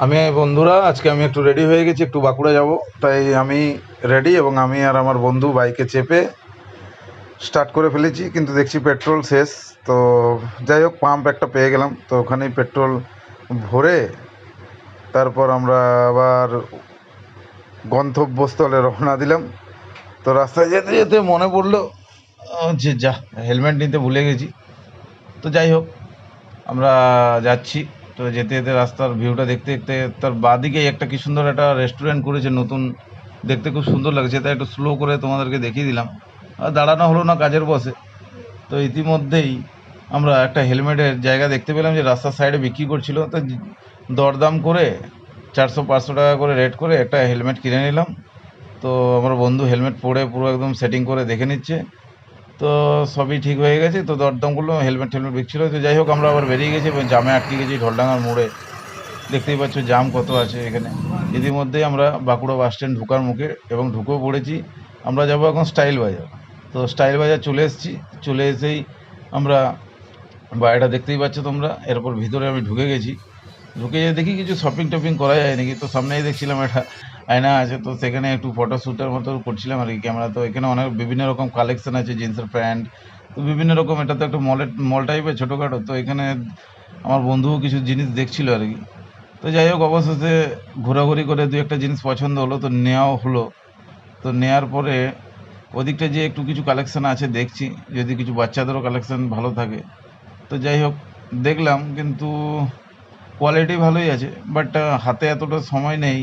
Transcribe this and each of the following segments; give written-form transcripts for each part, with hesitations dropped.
আমি বন্ধুরা আজকে আমি একটু রেডি হয়ে গেছি, একটু বাঁকুড়া যাব। তাই আমি রেডি এবং আমি আর আমার বন্ধু বাইকে চেপে স্টার্ট করে ফেলেছি, কিন্তু দেখছি পেট্রোল শেষ। তো যাই হোক, পাম্প একটা পেয়ে গেলাম, তো ওখানেই পেট্রোল ভরে তারপর আমরা আবার গন্তব্যস্থলে রওনা দিলাম। তো রাস্তায় যেতে যেতে মনে পড়লো যে যা, হেলমেট নিতে ভুলে গেছি। তো যাই হোক, আমরা যাচ্ছি। তো যেতে যেতে রাস্তার ভিউটা দেখতে দেখতে তার বাঁদিকেই একটা কি সুন্দর একটা রেস্টুরেন্ট করেছে নতুন, দেখতে খুব সুন্দর লাগছে। তাই একটু স্লো করে তোমাদেরকে দেখিয়ে দিলাম। আর দাঁড়ানো হলো না কাজের বসে। তো ইতিমধ্যেই আমরা একটা হেলমেটের জায়গা দেখতে পেলাম যে রাস্তার সাইডে বিক্রি করছিল। তো দরদাম করে 400-500 টাকা করে রেট করে একটা হেলমেট কিনে নিলাম। তো আমার বন্ধু হেলমেট পরে পুরো একদম সেটিং করে দেখে নিচ্ছে। তো সবই ঠিক হয়ে গেছে। তো দরদাম করলো, হেলমেট টেলমেট বিকছিল। তো যাই হোক, আমরা আবার বেরিয়ে গেছি এবং জামে আটকে গেছি ঢলডাঙ্গার মোড়ে। দেখতেই পাচ্ছ জাম কত আছে এখানে। ইতিমধ্যেই আমরা বাঁকুড়া বাস স্ট্যান্ড ঢোকার মুখে এবং ঢুকেও পড়েছি। আমরা যাব এখন স্টাইল বাজার। তো স্টাইল বাজার চলে এসেছি। চলে এসেই আমরা বাইরেটা দেখতেই পাচ্ছ তোমরা। এরপর ভিতরে আমি ঢুকে গেছি। ঢুকে যেয়ে দেখি কিছু শপিং টপিং করা যায় নাকি। তো সামনেই দেখছিলাম একটা আয়না আছে, তো সেখানে একটু ফটোশ্যুটের মতো করছিলাম আর কি ক্যামেরা। তো এখানে অনেক বিভিন্ন রকম কালেকশন আছে, জিন্সের প্যান্ট, তো বিভিন্ন রকম। এটা তো একটা মল টাইপের ছোটোখাটো। তো এখানে আমার বন্ধুও কিছু জিনিস দেখছিল আর কি। তো যাই হোক, অবশেষে ঘোরাঘুরি করে দু একটা জিনিস পছন্দ হলো, তো নেওয়াও হলো। তো নেওয়ার পরে ওদিকটা যে একটু কিছু কালেকশন আছে দেখছি, যদি কিছু বাচ্চাদেরও কালেকশন ভালো থাকে। তো যাই হোক, দেখলাম, কিন্তু কোয়ালিটি ভালোই আছে, বাট হাতে এতটা সময় নেই,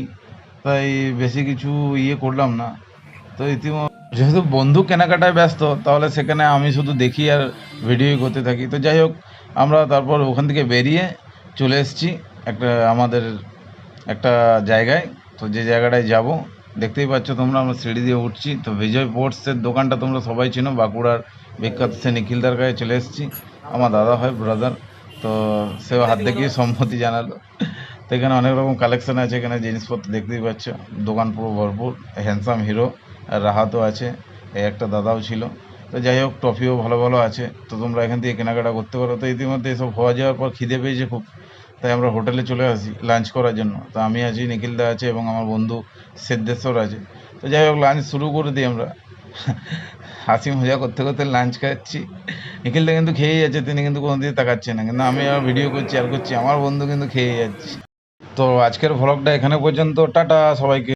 তাই বেশি কিছু করলাম না। তো যেহেতু বন্ধু কেনাকাটায় ব্যস্ত, তাহলে সেখানে আমি শুধু দেখি আর ভিডিও করতে থাকি। তো যাই হোক, আমরা তারপর ওখান থেকে বেরিয়ে চলে এসেছি একটা আমাদের একটা জায়গায়। তো যে জায়গাটায় যাব দেখতেই পাচ্ছ তোমরা, আমরা সিঁড়ি দিয়ে উঠছি। তো বিজয় পোর্টসের দোকানটা তোমরা সবাই চিনো, বাঁকুড়ার বিখ্যাত। সে নিখিলদার কাছে চলে এসেছি, আমার দাদা হয়, ব্রাদার। তো সেও হাত দেখিয়ে সম্মতি জানালো। তো এখানে অনেক রকম কালেকশন আছে, এখানে জিনিসপত্র দেখতেই পাচ্ছ। দোকান পুরো ভরপুর। হ্যান্ডসাম হিরো আর রাহাতও আছে, এই একটা দাদাও ছিল। তো যাই হোক, ট্রফিও ভালো ভালো আছে। তো তোমরা এখান থেকে কেনাকাটা করতে পারো। তো ইতিমধ্যে এসব হওয়া যাওয়ার পর খিদে পেয়েছে খুব, তাই আমরা হোটেলে চলে আসি লাঞ্চ করার জন্য। তো আমি আছি, নিখিলদা আছে এবং আমার বন্ধু সিদ্ধেশ্বর আছে। তো যাই হোক, লাঞ্চ শুরু করে দিই আমরা। হাসি মজা করতে করতে লাঞ্চ খাচ্ছি। নিখিলদা কিন্তু খেয়েই যাচ্ছে, তিনি কিন্তু কোনো দিকে তাকাচ্ছে না, কিন্তু আমি আর ভিডিও করছি আর করছি, আমার বন্ধু কিন্তু খেয়ে যাচ্ছে। তো আজকের ভ্লগটা এখানে পর্যন্ত। টাটা সবাইকে।